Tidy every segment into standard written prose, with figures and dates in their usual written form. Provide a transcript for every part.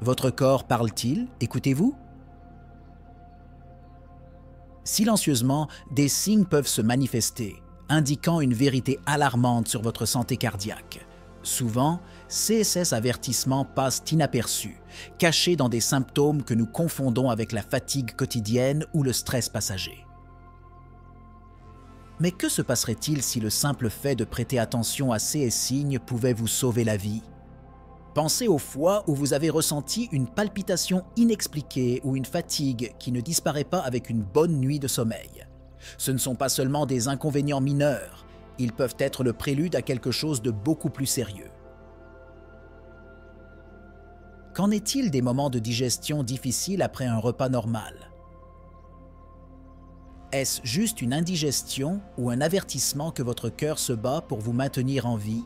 Votre corps parle-t-il? Écoutez-vous? Silencieusement, des signes peuvent se manifester, indiquant une vérité alarmante sur votre santé cardiaque. Souvent, ces avertissements passent inaperçus, cachés dans des symptômes que nous confondons avec la fatigue quotidienne ou le stress passager. Mais que se passerait-il si le simple fait de prêter attention à ces signes pouvait vous sauver la vie? Pensez aux fois où vous avez ressenti une palpitation inexpliquée ou une fatigue qui ne disparaît pas avec une bonne nuit de sommeil. Ce ne sont pas seulement des inconvénients mineurs, ils peuvent être le prélude à quelque chose de beaucoup plus sérieux. Qu'en est-il des moments de digestion difficiles après un repas normal? Est-ce juste une indigestion ou un avertissement que votre cœur se bat pour vous maintenir en vie?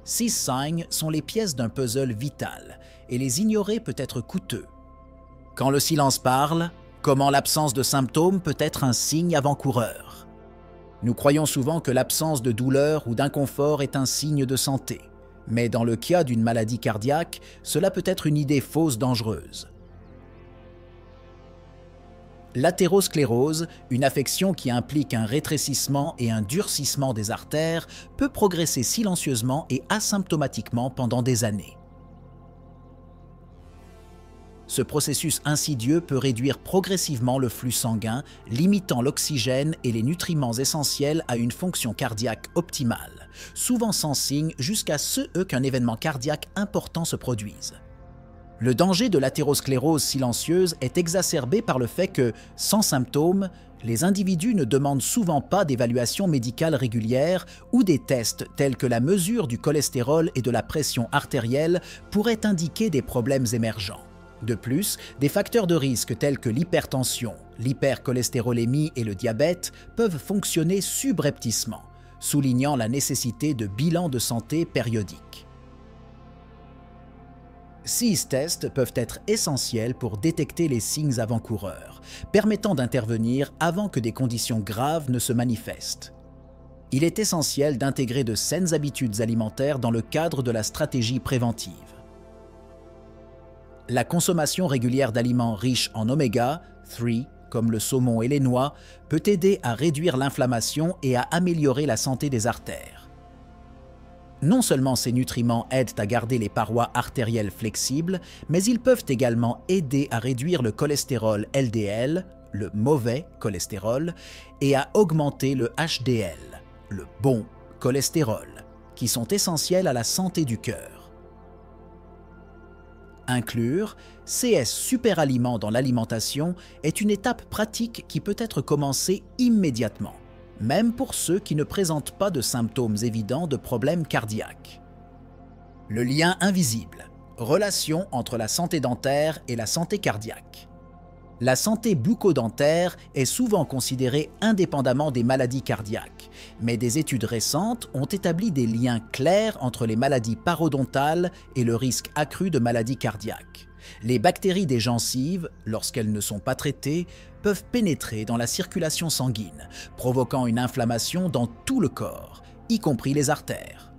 6 signes sont les pièces d'un puzzle vital et les ignorer peut être coûteux. Quand le silence parle, comment l'absence de symptômes peut être un signe avant-coureur? Nous croyons souvent que l'absence de douleur ou d'inconfort est un signe de santé, mais dans le cas d'une maladie cardiaque, cela peut être une idée fausse dangereuse. L'athérosclérose, une affection qui implique un rétrécissement et un durcissement des artères, peut progresser silencieusement et asymptomatiquement pendant des années. Ce processus insidieux peut réduire progressivement le flux sanguin, limitant l'oxygène et les nutriments essentiels à une fonction cardiaque optimale, souvent sans signe jusqu'à ce qu'un événement cardiaque important se produise. Le danger de l'athérosclérose silencieuse est exacerbé par le fait que, sans symptômes, les individus ne demandent souvent pas d'évaluation médicale régulière ou des tests tels que la mesure du cholestérol et de la pression artérielle pourraient indiquer des problèmes émergents. De plus, des facteurs de risque tels que l'hypertension, l'hypercholestérolémie et le diabète peuvent fonctionner subrepticement, soulignant la nécessité de bilans de santé périodiques. 6 tests peuvent être essentiels pour détecter les signes avant-coureurs, permettant d'intervenir avant que des conditions graves ne se manifestent. Il est essentiel d'intégrer de saines habitudes alimentaires dans le cadre de la stratégie préventive. La consommation régulière d'aliments riches en oméga 3, comme le saumon et les noix, peut aider à réduire l'inflammation et à améliorer la santé des artères. Non seulement ces nutriments aident à garder les parois artérielles flexibles, mais ils peuvent également aider à réduire le cholestérol LDL, le mauvais cholestérol, et à augmenter le HDL, le bon cholestérol, qui sont essentiels à la santé du cœur. Inclure CS superaliments dans l'alimentation est une étape pratique qui peut être commencée immédiatement, même pour ceux qui ne présentent pas de symptômes évidents de problèmes cardiaques. Le lien invisible, relation entre la santé dentaire et la santé cardiaque. La santé bucco-dentaire est souvent considérée indépendamment des maladies cardiaques, mais des études récentes ont établi des liens clairs entre les maladies parodontales et le risque accru de maladies cardiaques. Les bactéries des gencives, lorsqu'elles ne sont pas traitées, peuvent pénétrer dans la circulation sanguine, provoquant une inflammation dans tout le corps, y compris les artères.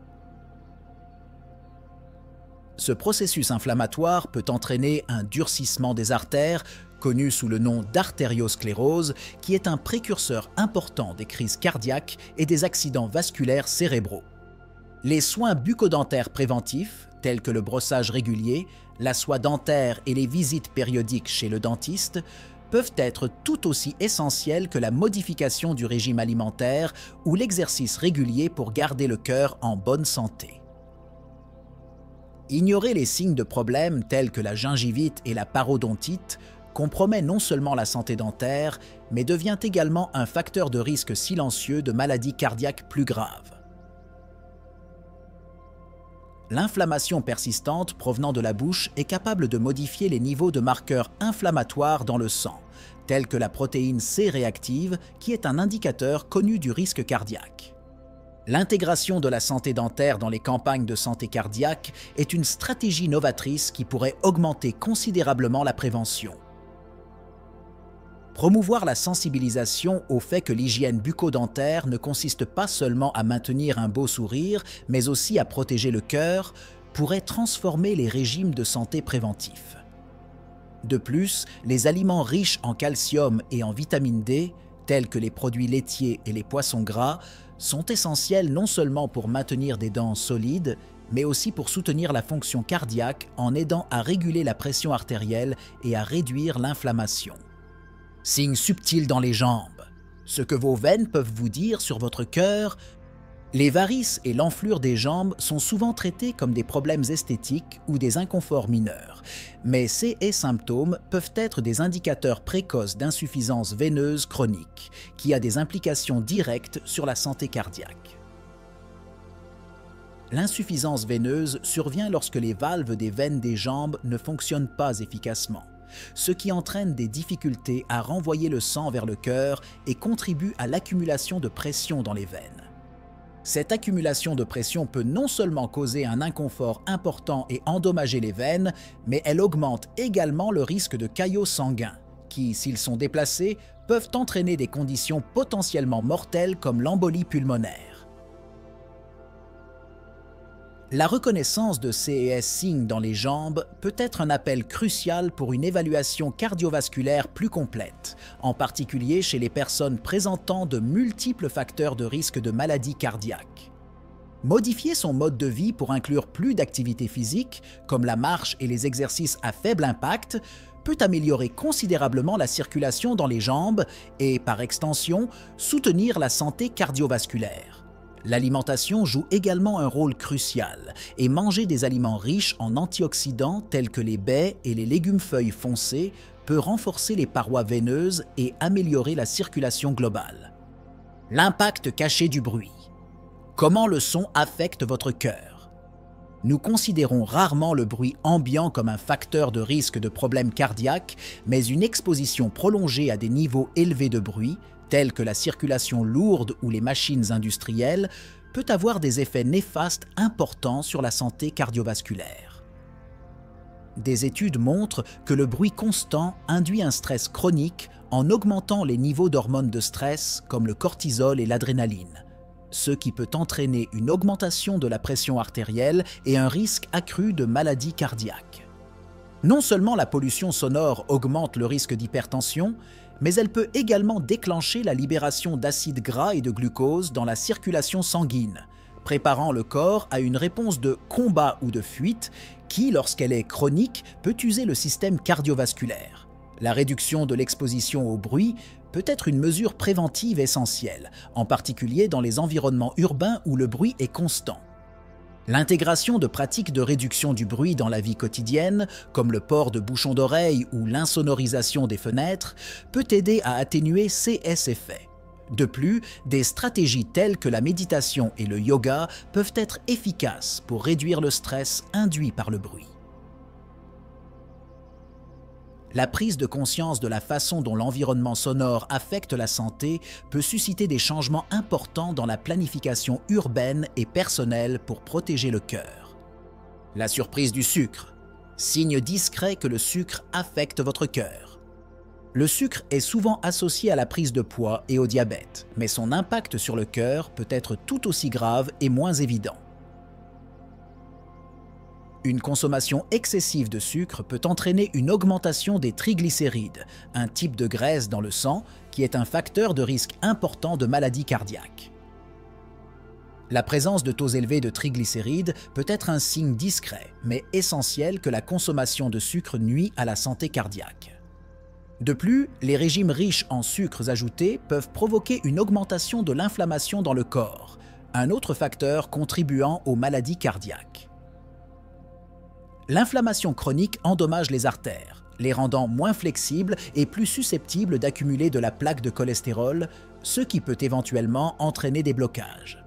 Ce processus inflammatoire peut entraîner un durcissement des artères, connu sous le nom d'artériosclérose, qui est un précurseur important des crises cardiaques et des accidents vasculaires cérébraux. Les soins bucco-dentaires préventifs, tels que le brossage régulier, la soie dentaire et les visites périodiques chez le dentiste, peuvent être tout aussi essentiels que la modification du régime alimentaire ou l'exercice régulier pour garder le cœur en bonne santé. Ignorer les signes de problèmes tels que la gingivite et la parodontite compromet non seulement la santé dentaire, mais devient également un facteur de risque silencieux de maladies cardiaques plus graves. L'inflammation persistante provenant de la bouche est capable de modifier les niveaux de marqueurs inflammatoires dans le sang, tels que la protéine C réactive, qui est un indicateur connu du risque cardiaque. L'intégration de la santé dentaire dans les campagnes de santé cardiaque est une stratégie novatrice qui pourrait augmenter considérablement la prévention. Promouvoir la sensibilisation au fait que l'hygiène bucco-dentaire ne consiste pas seulement à maintenir un beau sourire, mais aussi à protéger le cœur, pourrait transformer les régimes de santé préventifs. De plus, les aliments riches en calcium et en vitamine D, tels que les produits laitiers et les poissons gras, sont essentiels non seulement pour maintenir des dents solides, mais aussi pour soutenir la fonction cardiaque en aidant à réguler la pression artérielle et à réduire l'inflammation. Signes subtils dans les jambes. Ce que vos veines peuvent vous dire sur votre cœur. Les varices et l'enflure des jambes sont souvent traités comme des problèmes esthétiques ou des inconforts mineurs, mais ces symptômes peuvent être des indicateurs précoces d'insuffisance veineuse chronique, qui a des implications directes sur la santé cardiaque. L'insuffisance veineuse survient lorsque les valves des veines des jambes ne fonctionnent pas efficacement, ce qui entraîne des difficultés à renvoyer le sang vers le cœur et contribue à l'accumulation de pression dans les veines. Cette accumulation de pression peut non seulement causer un inconfort important et endommager les veines, mais elle augmente également le risque de caillots sanguins, qui, s'ils sont déplacés, peuvent entraîner des conditions potentiellement mortelles comme l'embolie pulmonaire. La reconnaissance de ces signes dans les jambes peut être un appel crucial pour une évaluation cardiovasculaire plus complète, en particulier chez les personnes présentant de multiples facteurs de risque de maladie cardiaque. Modifier son mode de vie pour inclure plus d'activités physiques, comme la marche et les exercices à faible impact, peut améliorer considérablement la circulation dans les jambes et, par extension, soutenir la santé cardiovasculaire. L'alimentation joue également un rôle crucial et manger des aliments riches en antioxydants tels que les baies et les légumes-feuilles foncés peut renforcer les parois veineuses et améliorer la circulation globale. L'impact caché du bruit. Comment le son affecte votre cœur? Nous considérons rarement le bruit ambiant comme un facteur de risque de problèmes cardiaques, mais une exposition prolongée à des niveaux élevés de bruit, telles que la circulation lourde ou les machines industrielles, peut avoir des effets néfastes importants sur la santé cardiovasculaire. Des études montrent que le bruit constant induit un stress chronique en augmentant les niveaux d'hormones de stress comme le cortisol et l'adrénaline, ce qui peut entraîner une augmentation de la pression artérielle et un risque accru de maladies cardiaques. Non seulement la pollution sonore augmente le risque d'hypertension, mais elle peut également déclencher la libération d'acides gras et de glucose dans la circulation sanguine, préparant le corps à une réponse de combat ou de fuite qui, lorsqu'elle est chronique, peut user le système cardiovasculaire. La réduction de l'exposition au bruit peut être une mesure préventive essentielle, en particulier dans les environnements urbains où le bruit est constant. L'intégration de pratiques de réduction du bruit dans la vie quotidienne, comme le port de bouchons d'oreilles ou l'insonorisation des fenêtres, peut aider à atténuer ces effets. De plus, des stratégies telles que la méditation et le yoga peuvent être efficaces pour réduire le stress induit par le bruit. La prise de conscience de la façon dont l'environnement sonore affecte la santé peut susciter des changements importants dans la planification urbaine et personnelle pour protéger le cœur. La surprise du sucre. Signe discret que le sucre affecte votre cœur. Le sucre est souvent associé à la prise de poids et au diabète, mais son impact sur le cœur peut être tout aussi grave et moins évident. Une consommation excessive de sucre peut entraîner une augmentation des triglycérides, un type de graisse dans le sang qui est un facteur de risque important de maladie cardiaque. La présence de taux élevés de triglycérides peut être un signe discret, mais essentiel que la consommation de sucre nuit à la santé cardiaque. De plus, les régimes riches en sucres ajoutés peuvent provoquer une augmentation de l'inflammation dans le corps, un autre facteur contribuant aux maladies cardiaques. L'inflammation chronique endommage les artères, les rendant moins flexibles et plus susceptibles d'accumuler de la plaque de cholestérol, ce qui peut éventuellement entraîner des blocages.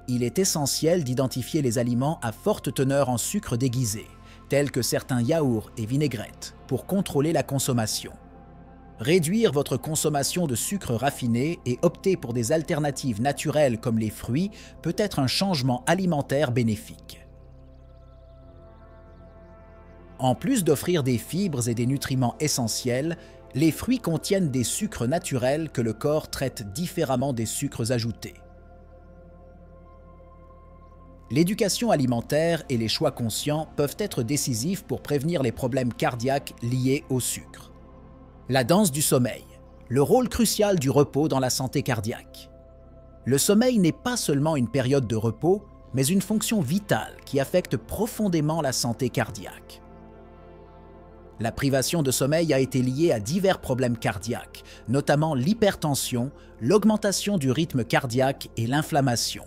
Il est essentiel d'identifier les aliments à forte teneur en sucre déguisé, tels que certains yaourts et vinaigrettes, pour contrôler la consommation. Réduire votre consommation de sucre raffiné et opter pour des alternatives naturelles comme les fruits peut être un changement alimentaire bénéfique. En plus d'offrir des fibres et des nutriments essentiels, les fruits contiennent des sucres naturels que le corps traite différemment des sucres ajoutés. L'éducation alimentaire et les choix conscients peuvent être décisifs pour prévenir les problèmes cardiaques liés au sucre. La danse du sommeil, le rôle crucial du repos dans la santé cardiaque. Le sommeil n'est pas seulement une période de repos, mais une fonction vitale qui affecte profondément la santé cardiaque. La privation de sommeil a été liée à divers problèmes cardiaques, notamment l'hypertension, l'augmentation du rythme cardiaque et l'inflammation.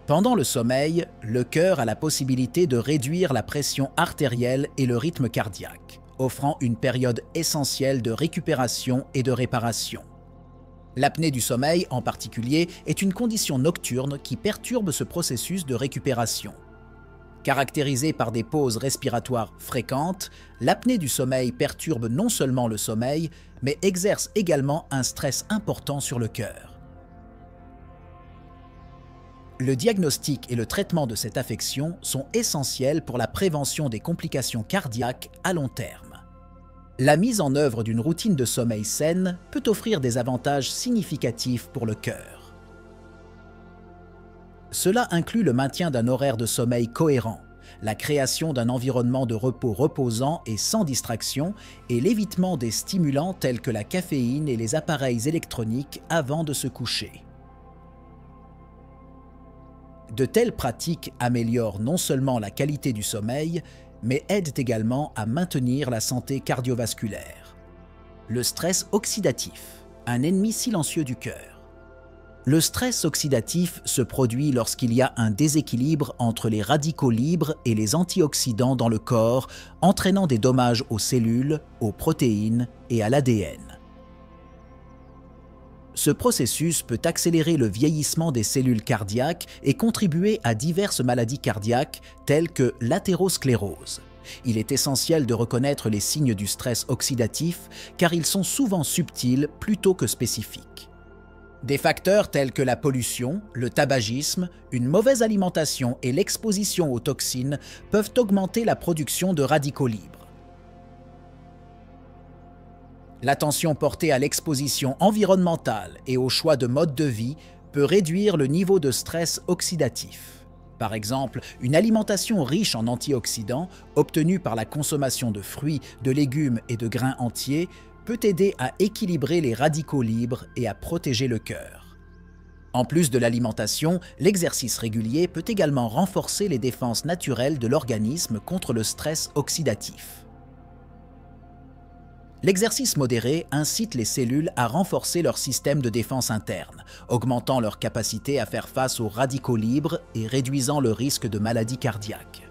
Pendant le sommeil, le cœur a la possibilité de réduire la pression artérielle et le rythme cardiaque, offrant une période essentielle de récupération et de réparation. L'apnée du sommeil, en particulier, est une condition nocturne qui perturbe ce processus de récupération. Caractérisée par des pauses respiratoires fréquentes, l'apnée du sommeil perturbe non seulement le sommeil, mais exerce également un stress important sur le cœur. Le diagnostic et le traitement de cette affection sont essentiels pour la prévention des complications cardiaques à long terme. La mise en œuvre d'une routine de sommeil saine peut offrir des avantages significatifs pour le cœur. Cela inclut le maintien d'un horaire de sommeil cohérent, la création d'un environnement de repos reposant et sans distraction et l'évitement des stimulants tels que la caféine et les appareils électroniques avant de se coucher. De telles pratiques améliorent non seulement la qualité du sommeil, mais aident également à maintenir la santé cardiovasculaire. Le stress oxydatif, un ennemi silencieux du cœur. Le stress oxydatif se produit lorsqu'il y a un déséquilibre entre les radicaux libres et les antioxydants dans le corps, entraînant des dommages aux cellules, aux protéines et à l'ADN. Ce processus peut accélérer le vieillissement des cellules cardiaques et contribuer à diverses maladies cardiaques telles que l'athérosclérose. Il est essentiel de reconnaître les signes du stress oxydatif car ils sont souvent subtils plutôt que spécifiques. Des facteurs tels que la pollution, le tabagisme, une mauvaise alimentation et l'exposition aux toxines peuvent augmenter la production de radicaux libres. L'attention portée à l'exposition environnementale et au choix de mode de vie peut réduire le niveau de stress oxydatif. Par exemple, une alimentation riche en antioxydants, obtenue par la consommation de fruits, de légumes et de grains entiers, peut aider à équilibrer les radicaux libres et à protéger le cœur. En plus de l'alimentation, l'exercice régulier peut également renforcer les défenses naturelles de l'organisme contre le stress oxydatif. L'exercice modéré incite les cellules à renforcer leur système de défense interne, augmentant leur capacité à faire face aux radicaux libres et réduisant le risque de maladies cardiaques.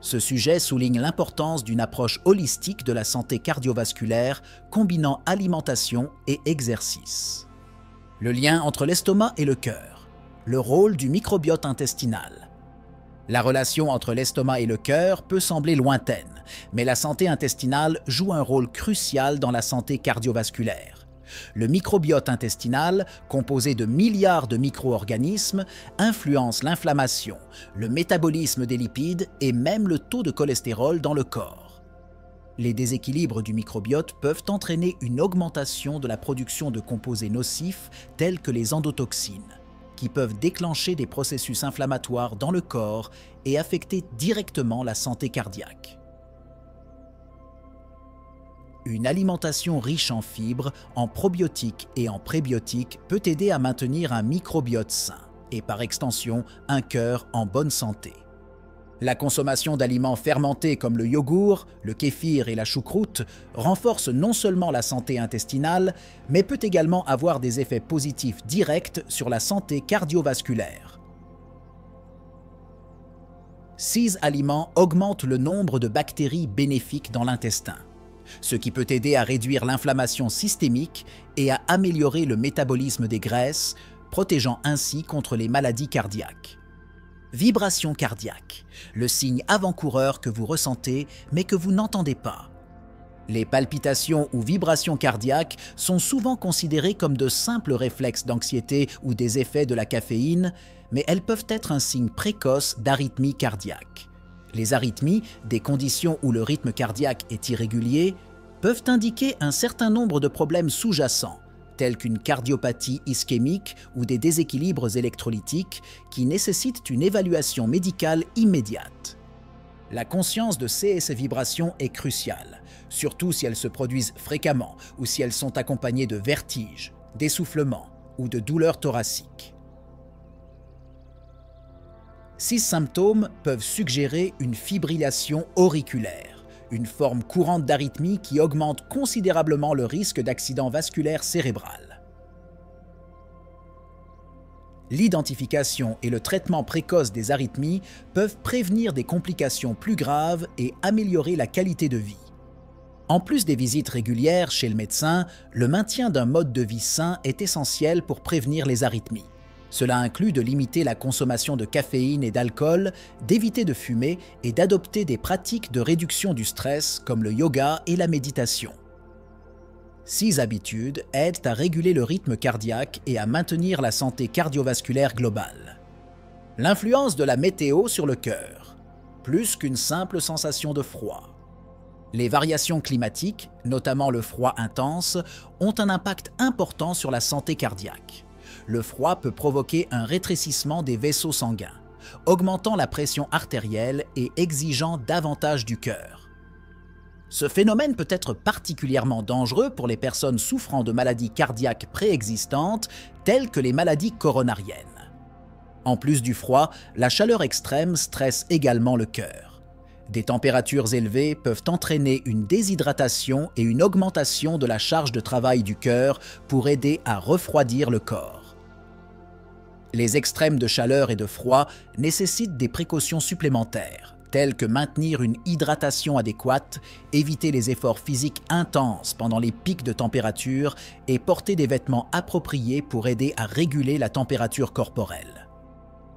Ce sujet souligne l'importance d'une approche holistique de la santé cardiovasculaire combinant alimentation et exercice. Le lien entre l'estomac et le cœur, le rôle du microbiote intestinal. La relation entre l'estomac et le cœur peut sembler lointaine, mais la santé intestinale joue un rôle crucial dans la santé cardiovasculaire. Le microbiote intestinal, composé de milliards de micro-organismes, influence l'inflammation, le métabolisme des lipides et même le taux de cholestérol dans le corps. Les déséquilibres du microbiote peuvent entraîner une augmentation de la production de composés nocifs tels que les endotoxines, qui peuvent déclencher des processus inflammatoires dans le corps et affecter directement la santé cardiaque. Une alimentation riche en fibres, en probiotiques et en prébiotiques peut aider à maintenir un microbiote sain et par extension un cœur en bonne santé. La consommation d'aliments fermentés comme le yogourt, le kéfir et la choucroute renforce non seulement la santé intestinale, mais peut également avoir des effets positifs directs sur la santé cardiovasculaire. Ces aliments augmentent le nombre de bactéries bénéfiques dans l'intestin, ce qui peut aider à réduire l'inflammation systémique et à améliorer le métabolisme des graisses, protégeant ainsi contre les maladies cardiaques. Vibration cardiaque, le signe avant-coureur que vous ressentez mais que vous n'entendez pas. Les palpitations ou vibrations cardiaques sont souvent considérées comme de simples réflexes d'anxiété ou des effets de la caféine, mais elles peuvent être un signe précoce d'arythmie cardiaque. Les arythmies, des conditions où le rythme cardiaque est irrégulier, peuvent indiquer un certain nombre de problèmes sous-jacents, tels qu'une cardiopathie ischémique ou des déséquilibres électrolytiques qui nécessitent une évaluation médicale immédiate. La conscience de ces vibrations est cruciale, surtout si elles se produisent fréquemment ou si elles sont accompagnées de vertiges, d'essoufflement ou de douleurs thoraciques. 6 symptômes peuvent suggérer une fibrillation auriculaire, une forme courante d'arythmie qui augmente considérablement le risque d'accident vasculaire cérébral. L'identification et le traitement précoce des arythmies peuvent prévenir des complications plus graves et améliorer la qualité de vie. En plus des visites régulières chez le médecin, le maintien d'un mode de vie sain est essentiel pour prévenir les arythmies. Cela inclut de limiter la consommation de caféine et d'alcool, d'éviter de fumer et d'adopter des pratiques de réduction du stress comme le yoga et la méditation. 6 habitudes aident à réguler le rythme cardiaque et à maintenir la santé cardiovasculaire globale. L'influence de la météo sur le cœur, plus qu'une simple sensation de froid. Les variations climatiques, notamment le froid intense, ont un impact important sur la santé cardiaque. Le froid peut provoquer un rétrécissement des vaisseaux sanguins, augmentant la pression artérielle et exigeant davantage du cœur. Ce phénomène peut être particulièrement dangereux pour les personnes souffrant de maladies cardiaques préexistantes, telles que les maladies coronariennes. En plus du froid, la chaleur extrême stresse également le cœur. Des températures élevées peuvent entraîner une déshydratation et une augmentation de la charge de travail du cœur pour aider à refroidir le corps. Les extrêmes de chaleur et de froid nécessitent des précautions supplémentaires, telles que maintenir une hydratation adéquate, éviter les efforts physiques intenses pendant les pics de température et porter des vêtements appropriés pour aider à réguler la température corporelle.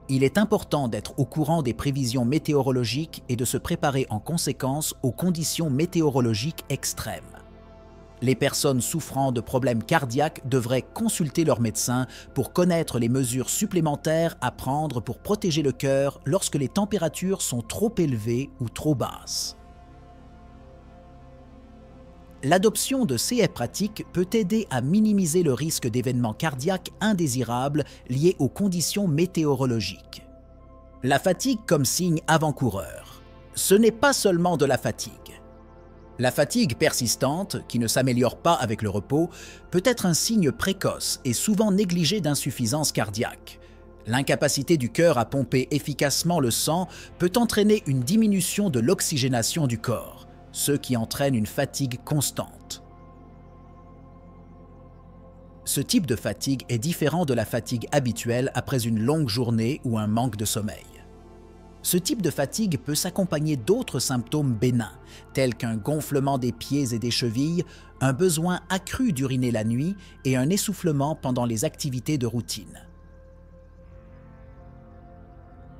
Il est important d'être au courant des prévisions météorologiques et de se préparer en conséquence aux conditions météorologiques extrêmes. Les personnes souffrant de problèmes cardiaques devraient consulter leur médecin pour connaître les mesures supplémentaires à prendre pour protéger le cœur lorsque les températures sont trop élevées ou trop basses. L'adoption de ces pratiques peut aider à minimiser le risque d'événements cardiaques indésirables liés aux conditions météorologiques. La fatigue comme signe avant-coureur. Ce n'est pas seulement de la fatigue. La fatigue persistante, qui ne s'améliore pas avec le repos, peut être un signe précoce et souvent négligé d'insuffisance cardiaque. L'incapacité du cœur à pomper efficacement le sang peut entraîner une diminution de l'oxygénation du corps, ce qui entraîne une fatigue constante. Ce type de fatigue est différent de la fatigue habituelle après une longue journée ou un manque de sommeil. Ce type de fatigue peut s'accompagner d'autres symptômes bénins, tels qu'un gonflement des pieds et des chevilles, un besoin accru d'uriner la nuit et un essoufflement pendant les activités de routine.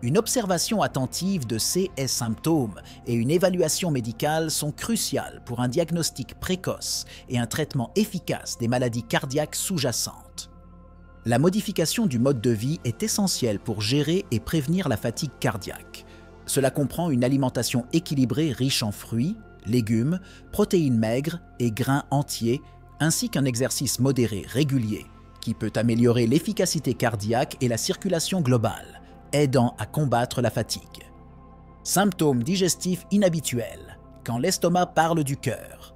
Une observation attentive de ces symptômes et une évaluation médicale sont cruciales pour un diagnostic précoce et un traitement efficace des maladies cardiaques sous-jacentes. La modification du mode de vie est essentielle pour gérer et prévenir la fatigue cardiaque. Cela comprend une alimentation équilibrée riche en fruits, légumes, protéines maigres et grains entiers, ainsi qu'un exercice modéré régulier qui peut améliorer l'efficacité cardiaque et la circulation globale, aidant à combattre la fatigue. Symptômes digestifs inhabituels, quand l'estomac parle du cœur.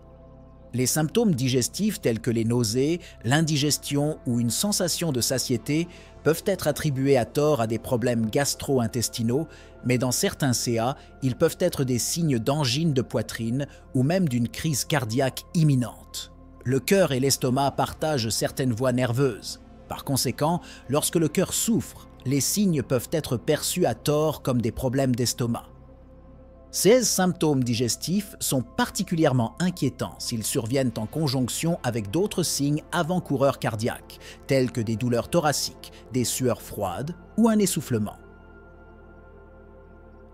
Les symptômes digestifs tels que les nausées, l'indigestion ou une sensation de satiété peuvent être attribués à tort à des problèmes gastro-intestinaux, mais dans certains CA, ils peuvent être des signes d'angine de poitrine ou même d'une crise cardiaque imminente. Le cœur et l'estomac partagent certaines voies nerveuses. Par conséquent, lorsque le cœur souffre, les signes peuvent être perçus à tort comme des problèmes d'estomac. Ces symptômes digestifs sont particulièrement inquiétants s'ils surviennent en conjonction avec d'autres signes avant-coureurs cardiaques, tels que des douleurs thoraciques, des sueurs froides ou un essoufflement.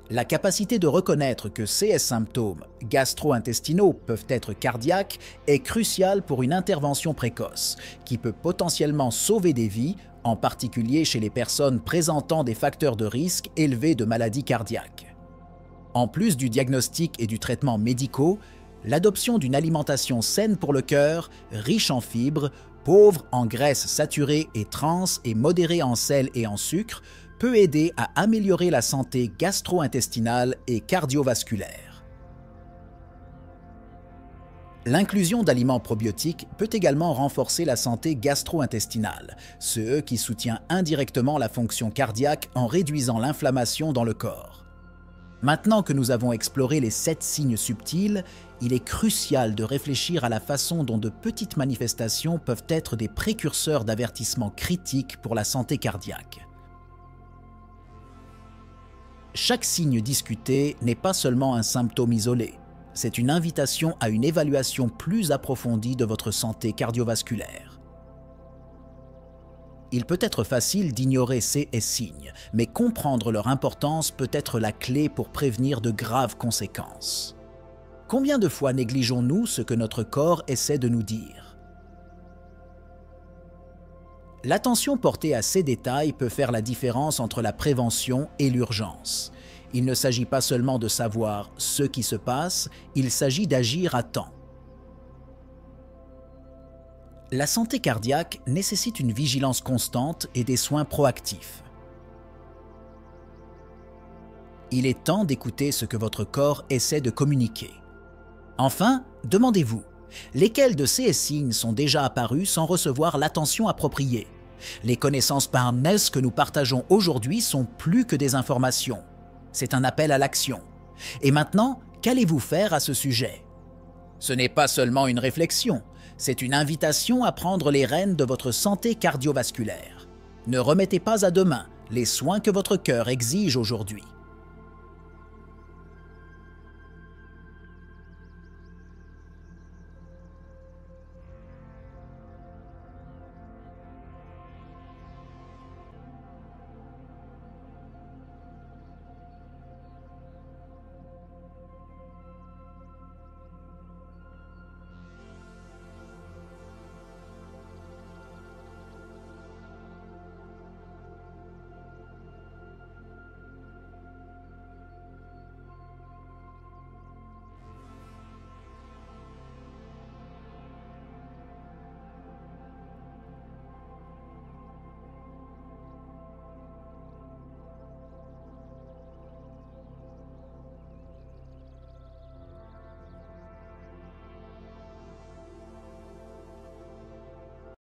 La capacité de reconnaître que ces symptômes gastro-intestinaux peuvent être cardiaques est cruciale pour une intervention précoce, qui peut potentiellement sauver des vies, en particulier chez les personnes présentant des facteurs de risque élevés de maladies cardiaques. En plus du diagnostic et du traitement médicaux, l'adoption d'une alimentation saine pour le cœur, riche en fibres, pauvre en graisses saturées et trans et modéré en sel et en sucre, peut aider à améliorer la santé gastro-intestinale et cardiovasculaire. L'inclusion d'aliments probiotiques peut également renforcer la santé gastro-intestinale, ce qui soutient indirectement la fonction cardiaque en réduisant l'inflammation dans le corps. Maintenant que nous avons exploré les 7 signes subtils, il est crucial de réfléchir à la façon dont de petites manifestations peuvent être des précurseurs d'avertissements critiques pour la santé cardiaque. Chaque signe discuté n'est pas seulement un symptôme isolé, c'est une invitation à une évaluation plus approfondie de votre santé cardiovasculaire. Il peut être facile d'ignorer ces signes, mais comprendre leur importance peut être la clé pour prévenir de graves conséquences. Combien de fois négligeons-nous ce que notre corps essaie de nous dire? L'attention portée à ces détails peut faire la différence entre la prévention et l'urgence. Il ne s'agit pas seulement de savoir ce qui se passe, il s'agit d'agir à temps. La santé cardiaque nécessite une vigilance constante et des soins proactifs. Il est temps d'écouter ce que votre corps essaie de communiquer. Enfin, demandez-vous, lesquels de ces signes sont déjà apparus sans recevoir l'attention appropriée? Les connaissances par NES que nous partageons aujourd'hui sont plus que des informations. C'est un appel à l'action. Et maintenant, qu'allez-vous faire à ce sujet? Ce n'est pas seulement une réflexion, c'est une invitation à prendre les rênes de votre santé cardiovasculaire. Ne remettez pas à demain les soins que votre cœur exige aujourd'hui.